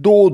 2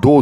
2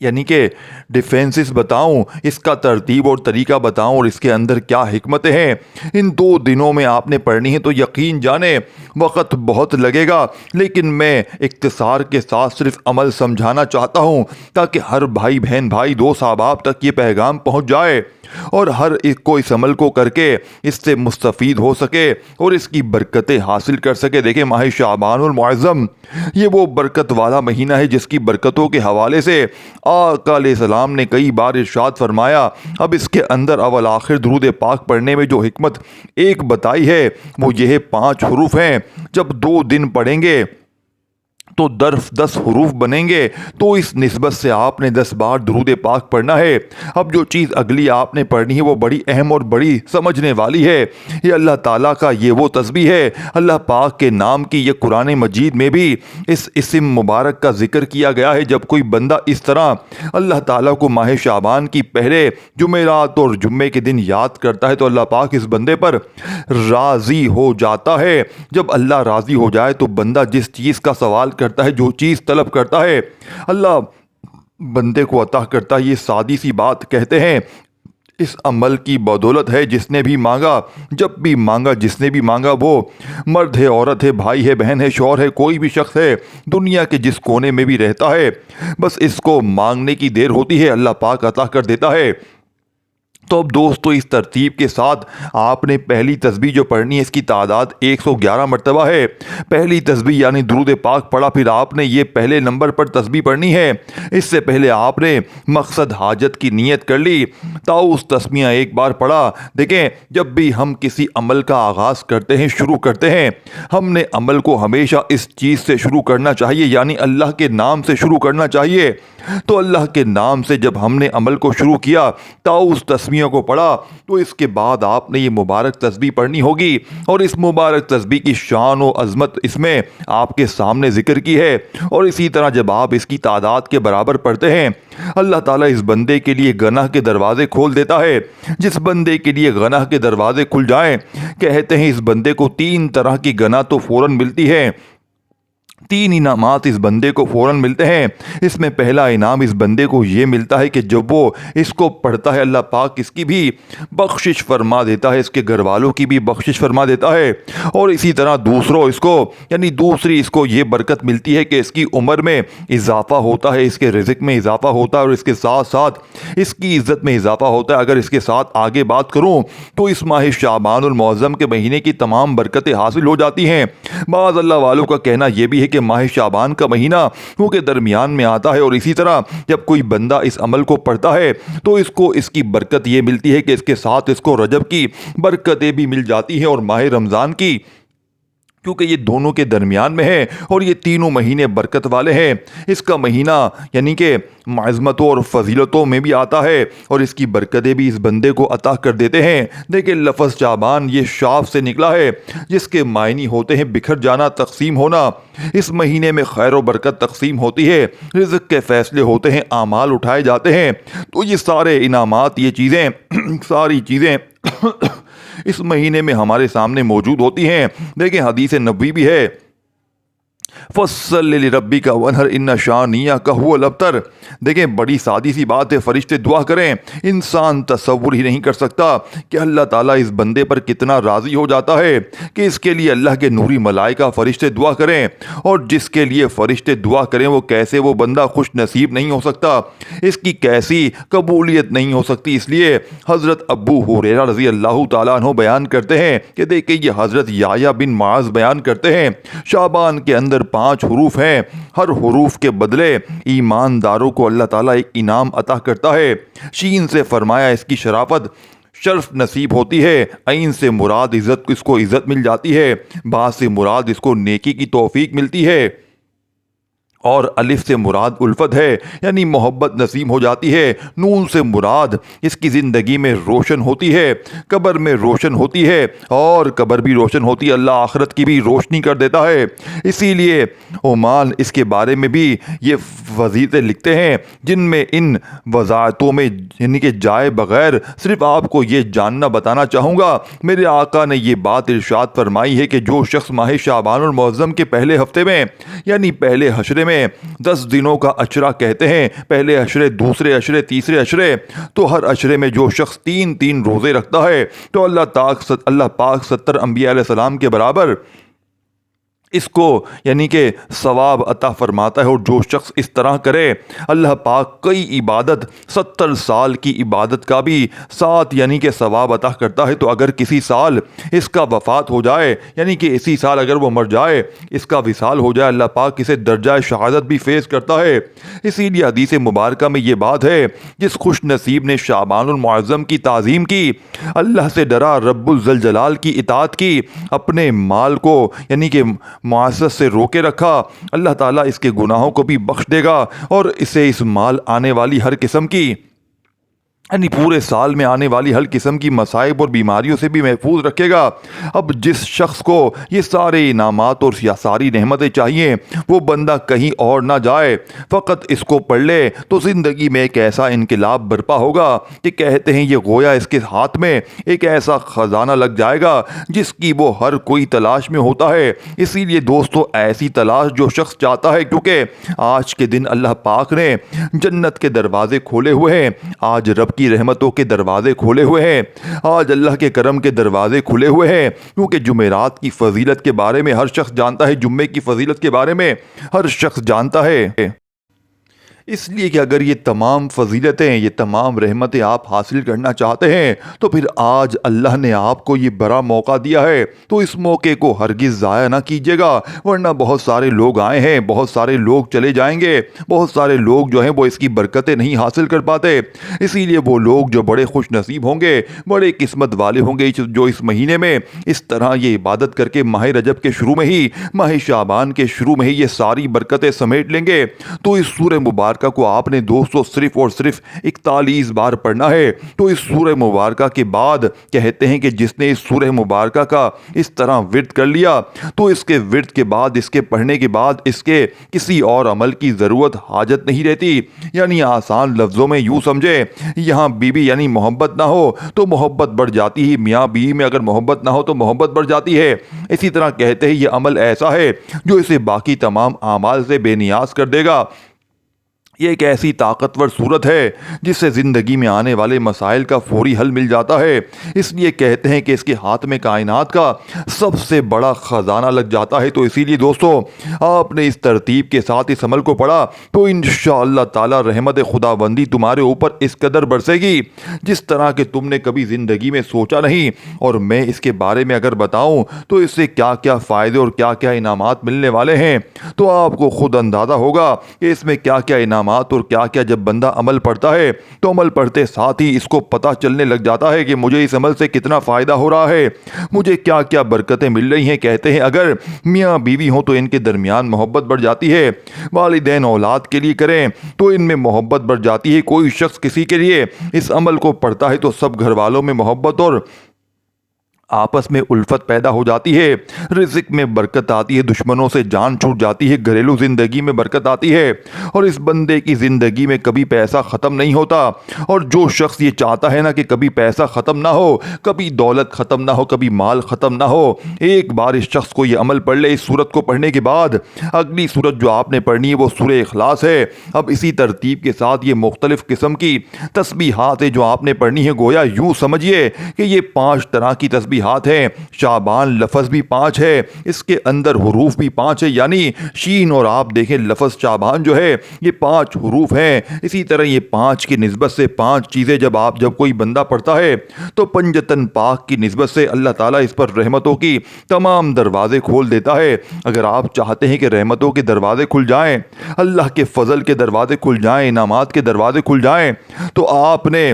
یعنی کہ ڈیفینسز بتاؤں، اس کا ترتیب اور طریقہ بتاؤں اور اس کے اندر کیا حکمتیں ہیں، ان 2 دنوں میں آپ نے پڑھنی ہے تو یقین جانیں وقت بہت لگے گا، لیکن میں اختصار کے ساتھ صرف عمل سمجھانا چاہتا ہوں تاکہ ہر بھائی بہن، بھائی دوست، احباب تک یہ پیغام پہنچ جائے اور ہر ایک کو اس عمل کو کر کے اس سے مستفید ہو سکے اور اس کی برکتیں حاصل کر سکے۔ دیکھیں ماہ شعبان المعظم یہ وہ برکت والا مہینہ ہے جس کی برکتوں کے حوالے سے آقا علیہ السلام نے کئی بار ارشاد فرمایا۔ اب اس کے اندر اول آخر درود پاک پڑھنے میں جو حکمت ایک بتائی ہے وہ یہ 5 حروف ہیں، جب 2 دن پڑھیں گے تو 10 حروف بنیں گے، تو اس نسبت سے آپ نے 10 بار درود پاک پڑھنا ہے۔ اب جو چیز اگلی آپ نے پڑھنی ہے وہ بڑی اہم اور بڑی سمجھنے والی ہے۔ یہ اللہ تعالیٰ کا یہ وہ تسبیح ہے، اللہ پاک کے نام کی یہ قرآن مجید میں بھی اس اسم مبارک کا ذکر کیا گیا ہے۔ جب کوئی بندہ اس طرح اللہ تعالیٰ کو ماہ شعبان کی پہلے جمعرات اور جمعے کے دن یاد کرتا ہے تو اللہ پاک اس بندے پر راضی ہو جاتا ہے۔ جب اللہ راضی ہو جائے تو بندہ جس چیز کا سوال کرتا ہے، جو چیز طلب کرتا ہے، اللہ بندے کو عطا کرتا ہے۔ یہ سادی سی بات کہتے ہیں اس عمل کی بدولت ہے، جس نے بھی مانگا، جب بھی مانگا، جس نے بھی مانگا، وہ مرد ہے، عورت ہے، بھائی ہے، بہن ہے، شوہر ہے، کوئی بھی شخص ہے، دنیا کے جس کونے میں بھی رہتا ہے، بس اس کو مانگنے کی دیر ہوتی ہے، اللہ پاک عطا کر دیتا ہے۔ تو اب دوستو اس ترتیب کے ساتھ آپ نے پہلی تسبیح جو پڑھنی ہے اس کی تعداد 111 مرتبہ ہے۔ پہلی تسبیح یعنی درود پاک پڑھا، پھر آپ نے یہ پہلے نمبر پر تسبیح پڑھنی ہے۔ اس سے پہلے آپ نے مقصد حاجت کی نیت کر لی، طاؤس تسمیہ ایک بار پڑھا۔ دیکھیں جب بھی ہم کسی عمل کا آغاز کرتے ہیں، شروع کرتے ہیں، ہم نے عمل کو ہمیشہ اس چیز سے شروع کرنا چاہیے، یعنی اللہ کے نام سے شروع کرنا چاہیے۔ تو اللہ کے نام سے جب ہم نے عمل کو شروع کیا، طاؤس تسمیہ کو پڑھا، تو اس کے بعد آپ نے یہ مبارک تسبیح پڑھنی ہوگی، اور اس مبارک تسبیح کی شان و عظمت اس میں آپ کے سامنے ذکر کی ہے۔ اور اسی طرح جب آپ اس کی تعداد کے برابر پڑھتے ہیں، اللہ تعالیٰ اس بندے کے لیے گناہ کے دروازے کھول دیتا ہے۔ جس بندے کے لیے گناہ کے دروازے کھل جائیں، کہتے ہیں اس بندے کو 3 طرح کی گناہ تو فوراً ملتی ہے، 3 انعامات اس بندے کو فوراً ملتے ہیں۔ اس میں پہلا انعام اس بندے کو یہ ملتا ہے کہ جب وہ اس کو پڑھتا ہے، اللہ پاک اس کی بھی بخشش فرما دیتا ہے، اس کے گھر والوں کی بھی بخشش فرما دیتا ہے۔ اور اسی طرح دوسری اس کو یہ برکت ملتی ہے کہ اس کی عمر میں اضافہ ہوتا ہے، اس کے رزق میں اضافہ ہوتا ہے، اور اس کے ساتھ ساتھ اس کی عزت میں اضافہ ہوتا ہے۔ اگر اس کے ساتھ آگے بات کروں تو اس ماہ شعبان المعظم کے مہینے کی تمام برکتیں حاصل ہو جاتی ہیں۔ بعض اللہ والوں کا کہنا یہ بھی ہے کہ ماہ شعبان کا مہینہ کیونکہ درمیان میں آتا ہے، اور اسی طرح جب کوئی بندہ اس عمل کو پڑھتا ہے تو اس کو اس کی برکت یہ ملتی ہے کہ اس کے ساتھ اس کو رجب کی برکتیں بھی مل جاتی ہیں اور ماہ رمضان کی، کیونکہ یہ دونوں کے درمیان میں ہے اور یہ تینوں مہینے برکت والے ہیں۔ اس کا مہینہ یعنی کہ عظمتوں اور فضیلتوں میں بھی آتا ہے اور اس کی برکتیں بھی اس بندے کو عطا کر دیتے ہیں۔ دیکھیں لفظ شعبان یہ شاف سے نکلا ہے جس کے معنی ہوتے ہیں بکھر جانا، تقسیم ہونا۔ اس مہینے میں خیر و برکت تقسیم ہوتی ہے، رزق کے فیصلے ہوتے ہیں، اعمال اٹھائے جاتے ہیں۔ تو یہ سارے انعامات، یہ چیزیں ساری چیزیں اس مہینے میں ہمارے سامنے موجود ہوتی ہیں۔ دیکھیں حدیث نبوی بھی ہے، فَصَلِّ لِرَبِّكَ وَانْحَرْ إِنَّ شَانِئَكَ هُوَ الْأَبْتَرُ۔ دیکھیں بڑی سادی سی بات ہے، فرشتے دعا کریں، انسان تصور ہی نہیں کر سکتا کہ اللہ تعالیٰ اس بندے پر کتنا راضی ہو جاتا ہے کہ اس کے لیے اللہ کے نوری ملائکہ فرشتے دعا کریں، اور جس کے لیے فرشتے دعا کریں وہ کیسے وہ بندہ خوش نصیب نہیں ہو سکتا، اس کی کیسی قبولیت نہیں ہو سکتی۔ اس لیے حضرت ابو ہریرہ رضی اللہ تعالیٰ عنہ بیان کرتے ہیں کہ دیکھیں یہ حضرت یحییٰ بن معاذ بیان کرتے ہیں، شعبان کے اندر 5 حروف ہیں، ہر حروف کے بدلے ایمانداروں کو اللہ تعالیٰ ایک انعام عطا کرتا ہے۔ شین سے فرمایا اس کی شرافت، شرف نصیب ہوتی ہے، عین سے مراد عزت، اس کو عزت مل جاتی ہے، با سے مراد اس کو نیکی کی توفیق ملتی ہے، اور الف سے مراد الفت ہے یعنی محبت نصیب ہو جاتی ہے، نون سے مراد اس کی زندگی میں روشن ہوتی ہے، قبر میں روشن ہوتی ہے، اور قبر بھی روشن ہوتی ہے، اللہ آخرت کی بھی روشنی کر دیتا ہے۔ اسی لیے عمان اس کے بارے میں بھی یہ وظیفے لکھتے ہیں جن میں ان وضاحتوں میں یعنی کہ جائے بغیر صرف آپ کو یہ جاننا بتانا چاہوں گا، میرے آقا نے یہ بات ارشاد فرمائی ہے کہ جو شخص ماہ شعبان المعظم کے پہلے ہفتے میں یعنی پہلے حشرے میں میں 10 دنوں کا اشرہ کہتے ہیں، پہلے اشرے، دوسرے اشرے، تیسرے اشرے، تو ہر اشرے میں جو شخص 3 روزے رکھتا ہے تو اللہ پاک 70 انبیاء علیہ السلام کے برابر اس کو یعنی کہ ثواب عطا فرماتا ہے۔ اور جو شخص اس طرح کرے، اللہ پاک کئی عبادت 70 سال کی عبادت کا بھی ساتھ یعنی کہ ثواب عطا کرتا ہے۔ تو اگر کسی سال اس کا وفات ہو جائے، یعنی کہ اسی سال اگر وہ مر جائے، اس کا وصال ہو جائے، اللہ پاک اسے درجہ شہادت بھی فیض کرتا ہے۔ اسی لیے حدیث مبارکہ میں یہ بات ہے، جس خوش نصیب نے شعبان المعظم کی تعظیم کی، اللہ سے ڈرا، رب الذوالجلال کی اطاعت کی، اپنے مال کو یعنی کہ معاشرت سے روکے رکھا، اللہ تعالیٰ اس کے گناہوں کو بھی بخش دے گا اور اسے اس مال آنے والی ہر قسم کی یعنی پورے سال میں آنے والی ہر قسم کی مصائب اور بیماریوں سے بھی محفوظ رکھے گا۔ اب جس شخص کو یہ سارے انعامات اور ساری نعمتیں چاہیے، وہ بندہ کہیں اور نہ جائے، فقط اس کو پڑھ لے تو زندگی میں ایک ایسا انقلاب برپا ہوگا کہ کہتے ہیں یہ گویا اس کے ہاتھ میں ایک ایسا خزانہ لگ جائے گا جس کی وہ ہر کوئی تلاش میں ہوتا ہے۔ اسی لیے دوستو، ایسی تلاش جو شخص چاہتا ہے، کیونکہ آج کے دن اللہ پاک نے جنت کے دروازے کھولے ہوئے ہیں، آج رب کی رحمتوں کے دروازے کھولے ہوئے ہیں، آج اللہ کے کرم کے دروازے کھلے ہوئے ہیں، کیونکہ جمعرات کی فضیلت کے بارے میں ہر شخص جانتا ہے، جمعے کی فضیلت کے بارے میں ہر شخص جانتا ہے۔ اس لیے کہ اگر یہ تمام فضیلتیں، یہ تمام رحمتیں آپ حاصل کرنا چاہتے ہیں تو پھر آج اللہ نے آپ کو یہ بڑا موقع دیا ہے، تو اس موقع کو ہرگز ضائع نہ کیجیے گا، ورنہ بہت سارے لوگ آئے ہیں، بہت سارے لوگ چلے جائیں گے، بہت سارے لوگ جو ہیں وہ اس کی برکتیں نہیں حاصل کر پاتے۔ اسی لیے وہ لوگ جو بڑے خوش نصیب ہوں گے، بڑے قسمت والے ہوں گے، جو اس مہینے میں اس طرح یہ عبادت کر کے ماہ رجب کے شروع میں ہی، ماہ شعبان کے شروع میں ہی یہ ساری برکتیں سمیٹ لیں گے، تو اس سورہ مبارکہ کو آپ نے دوستو صرف اور صرف 41 بار پڑھنا ہے۔ تو اس سورہ مبارکہ کے بعد کہتے ہیں کہ جس نے اس سورہ مبارکہ کا اس طرح ورد کر لیا، تو اس کے ورد کے بعد، اس کے پڑھنے کے بعد اس کے کسی اور عمل کی ضرورت حاجت نہیں رہتی۔ یعنی آسان لفظوں میں یوں سمجھے، یہاں بیوی یعنی محبت نہ ہو تو محبت بڑھ جاتی ہے، میاں بیوی میں اگر محبت نہ ہو تو محبت بڑھ جاتی ہے۔ اسی طرح کہتے ہیں یہ عمل ایسا ہے جو اسے باقی تمام اعمال سے بے نیاز کر دے گا۔ یہ ایک ایسی طاقتور صورت ہے جس سے زندگی میں آنے والے مسائل کا فوری حل مل جاتا ہے۔ اس لیے کہتے ہیں کہ اس کے ہاتھ میں کائنات کا سب سے بڑا خزانہ لگ جاتا ہے۔ تو اسی لیے دوستو، آپ نے اس ترتیب کے ساتھ اس عمل کو پڑھا تو انشاءاللہ تعالی رحمت خداوندی تمہارے اوپر اس قدر برسے گی جس طرح کہ تم نے کبھی زندگی میں سوچا نہیں۔ اور میں اس کے بارے میں اگر بتاؤں تو اس سے کیا کیا فائدے اور کیا کیا انعامات ملنے والے ہیں تو آپ کو خود اندازہ ہوگا کہ اس میں کیا کیا انعامات اور کیا کیا جب بندہ عمل پڑھتا ہے تو عمل پڑھتے ساتھ ہی اس کو پتہ چلنے لگ جاتا ہے کہ مجھے اس عمل سے کتنا فائدہ ہو رہا ہے، مجھے کیا کیا برکتیں مل رہی ہیں۔ کہتے ہیں اگر میاں بیوی ہوں تو ان کے درمیان محبت بڑھ جاتی ہے، والدین اولاد کے لیے کریں تو ان میں محبت بڑھ جاتی ہے، کوئی شخص کسی کے لیے اس عمل کو پڑھتا ہے تو سب گھر والوں میں محبت اور آپس میں الفت پیدا ہو جاتی ہے، رزق میں برکت آتی ہے، دشمنوں سے جان چھوٹ جاتی ہے، گھریلو زندگی میں برکت آتی ہے، اور اس بندے کی زندگی میں کبھی پیسہ ختم نہیں ہوتا۔ اور جو شخص یہ چاہتا ہے نا کہ کبھی پیسہ ختم نہ ہو، کبھی دولت ختم نہ ہو، کبھی مال ختم نہ ہو، ایک بار اس شخص کو یہ عمل پڑھ لے۔ اس سورت کو پڑھنے کے بعد اگلی سورت جو آپ نے پڑھنی ہے وہ سورہ اخلاص ہے۔ اب اسی ترتیب کے ساتھ یہ مختلف قسم کی تسبیحات ہے جو آپ نے پڑھنی ہے، گویا یوں سمجھیے کہ یہ 5 طرح کی تسبیحات ہیں۔ شعبان لفظ بھی 5 ہے، اس کے اندر حروف بھی 5 ہے، یعنی شین اور آپ دیکھیں لفظ شعبان جو ہے یہ 5 حروف ہیں۔ اسی طرح یہ 5 کی نسبت سے 5 چیزیں جب کوئی بندہ پڑھتا ہے تو پنجتن پاک کی نسبت سے اللہ تعالیٰ اس پر رحمتوں کی تمام دروازے کھول دیتا ہے۔ اگر آپ چاہتے ہیں کہ رحمتوں کے دروازے کھل جائیں، اللہ کے فضل کے دروازے کھل جائیں، انعامات کے دروازے کھل جائیں، تو آپ نے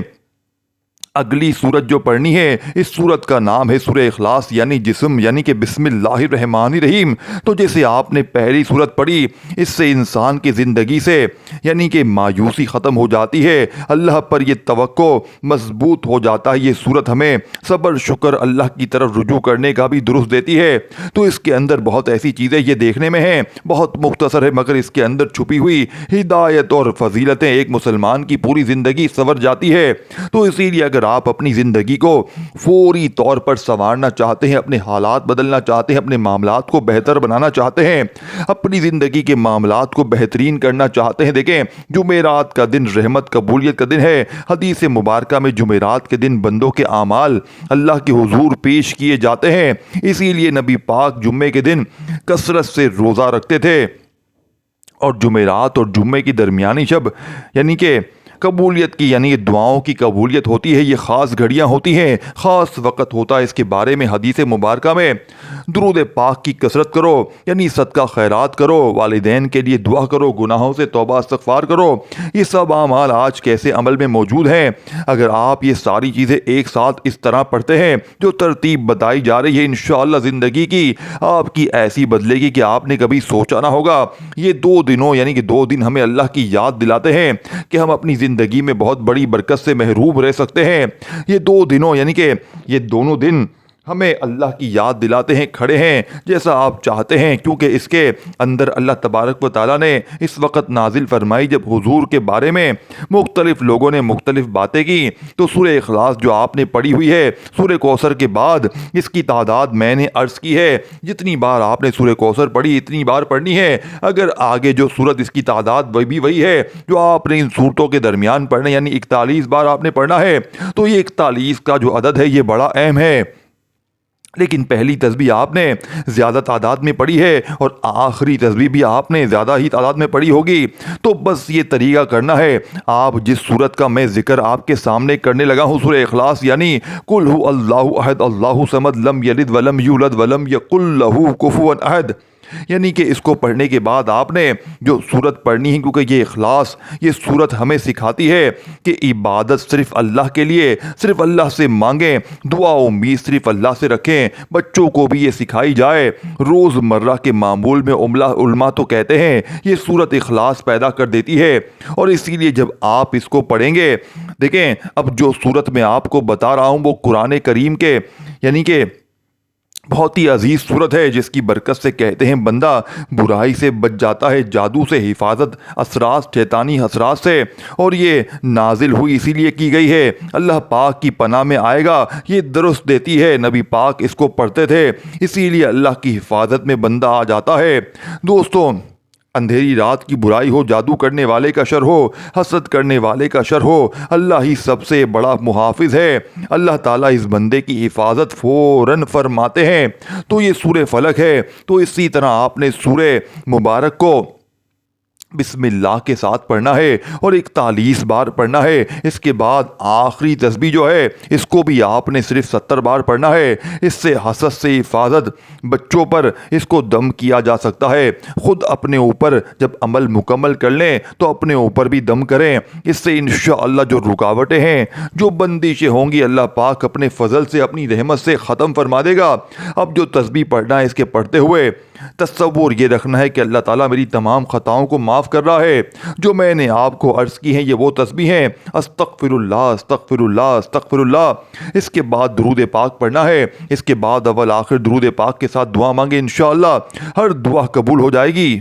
اگلی سورت جو پڑھنی ہے، اس سورت کا نام ہے سورہ اخلاص یعنی جسم، یعنی کہ بسم اللہ الرحمن الرحیم۔ تو جیسے آپ نے پہلی سورت پڑھی، اس سے انسان کی زندگی سے یعنی کہ مایوسی ختم ہو جاتی ہے، اللہ پر یہ توقع مضبوط ہو جاتا ہے۔ یہ سورت ہمیں صبر شکر اللہ کی طرف رجوع کرنے کا بھی درس دیتی ہے۔ تو اس کے اندر بہت ایسی چیزیں یہ دیکھنے میں ہیں، بہت مختصر ہے، مگر اس کے اندر چھپی ہوئی ہدایت اور فضیلتیں ایک مسلمان کی پوری زندگی سنور جاتی ہے۔ تو اسی لیے اگر آپ اپنی زندگی کو فوری طور پر سنوارنا چاہتے ہیں، اپنے حالات بدلنا چاہتے ہیں، اپنے معاملات کو بہتر بنانا چاہتے ہیں، اپنی زندگی کے معاملات کو بہترین کرنا چاہتے ہیں، دیکھیں جمعرات کا دن رحمت قبولیت کا دن ہے۔ حدیث مبارکہ میں جمعرات کے دن بندوں کے اعمال اللہ کے حضور پیش کیے جاتے ہیں، اسی لیے نبی پاک جمعے کے دن کثرت سے روزہ رکھتے تھے، اور جمعرات اور جمعے کی درمیانی شب یعنی کہ قبولیت کی یعنی دعاؤں کی قبولیت ہوتی ہے، یہ خاص گھڑیاں ہوتی ہیں، خاص وقت ہوتا ہے۔ اس کے بارے میں حدیث مبارکہ میں درود پاک کی کثرت کرو، یعنی صدقہ خیرات کرو، والدین کے لیے دعا کرو، گناہوں سے توبہ استغفار کرو، یہ سب اعمال آج کیسے عمل میں موجود ہیں؟ اگر آپ یہ ساری چیزیں ایک ساتھ اس طرح پڑھتے ہیں جو ترتیب بتائی جا رہی ہے، انشاءاللہ زندگی کی آپ کی ایسی بدلے گی کہ آپ نے کبھی سوچا نہ ہوگا۔ یہ 2 دنوں یعنی کہ 2 دن ہمیں اللہ کی یاد دلاتے ہیں کہ ہم اپنی زندگی میں بہت بڑی برکت سے محروم رہ سکتے ہیں۔ یہ 2 دنوں یعنی کہ یہ دونوں دن ہمیں اللہ کی یاد دلاتے ہیں، کھڑے ہیں جیسا آپ چاہتے ہیں، کیونکہ اس کے اندر اللہ تبارک و تعالیٰ نے اس وقت نازل فرمائی جب حضور کے بارے میں مختلف لوگوں نے مختلف باتیں کی، تو سورہ اخلاص جو آپ نے پڑھی ہوئی ہے سورہ کوثر کے بعد، اس کی تعداد میں نے عرض کی ہے جتنی بار آپ نے سورہ کوثر پڑھی اتنی بار پڑھنی ہے۔ اگر آگے جو سورت اس کی تعداد وہی ہے جو آپ نے ان سورتوں کے درمیان پڑھنا یعنی 41 بار آپ نے پڑھنا ہے، تو یہ 41 کا جو عدد ہے یہ بڑا اہم ہے، لیکن پہلی تسبیح آپ نے زیادہ تعداد میں پڑھی ہے اور آخری تسبیح بھی آپ نے زیادہ ہی تعداد میں پڑھی ہوگی۔ تو بس یہ طریقہ کرنا ہے، آپ جس صورت کا میں ذکر آپ کے سامنے کرنے لگا ہوں سورہ اخلاص یعنی قل هو اللہ احد اللہ صمد لم یلد ولم یولد ولم یکن لہ کفوا احد، یعنی کہ اس کو پڑھنے کے بعد آپ نے جو صورت پڑھنی ہے، کیونکہ یہ اخلاص یہ صورت ہمیں سکھاتی ہے کہ عبادت صرف اللہ کے لیے، صرف اللہ سے مانگیں، دعا امید صرف اللہ سے رکھیں، بچوں کو بھی یہ سکھائی جائے۔ روز مرہ کے معمول میں علماء تو کہتے ہیں یہ صورت اخلاص پیدا کر دیتی ہے، اور اسی لیے جب آپ اس کو پڑھیں گے، دیکھیں اب جو صورت میں آپ کو بتا رہا ہوں وہ قرآن کریم کے یعنی کہ بہت ہی عزیز صورت ہے، جس کی برکت سے کہتے ہیں بندہ برائی سے بچ جاتا ہے، جادو سے حفاظت، اثرات شیطانی اثرات سے، اور یہ نازل ہوئی اسی لیے کی گئی ہے اللہ پاک کی پناہ میں آئے گا، یہ درست دیتی ہے، نبی پاک اس کو پڑھتے تھے، اسی لیے اللہ کی حفاظت میں بندہ آ جاتا ہے۔ دوستوں، اندھیری رات کی برائی ہو، جادو کرنے والے کا شر ہو، حسد کرنے والے کا شر ہو، اللہ ہی سب سے بڑا محافظ ہے۔ اللہ تعالیٰ اس بندے کی حفاظت فوراً فرماتے ہیں۔ تو یہ سورہ فلق ہے، تو اسی طرح آپ نے سورہ مبارک کو بسم اللہ کے ساتھ پڑھنا ہے اور 41 بار پڑھنا ہے۔ اس کے بعد آخری تسبیح جو ہے اس کو بھی آپ نے صرف 70 بار پڑھنا ہے۔ اس سے حسد سے حفاظت، بچوں پر اس کو دم کیا جا سکتا ہے، خود اپنے اوپر جب عمل مکمل کر لیں تو اپنے اوپر بھی دم کریں، اس سے انشاءاللہ جو رکاوٹیں ہیں، جو بندشیں ہوں گی، اللہ پاک اپنے فضل سے اپنی رحمت سے ختم فرما دے گا۔ اب جو تسبیح پڑھنا ہے اس کے پڑھتے ہوئے تصور یہ رکھنا ہے کہ اللہ تعالیٰ میری تمام خطاؤں کو معاف کر رہا ہے۔ جو میں نے آپ کو عرض کی ہیں یہ وہ تسبیح ہیں، استغفر اللہ استغفر اللہ استغفر اللہ۔ اس کے بعد درود پاک پڑھنا ہے، اس کے بعد اول آخر درود پاک کے ساتھ دعا مانگے، انشاءاللہ ہر دعا قبول ہو جائے گی۔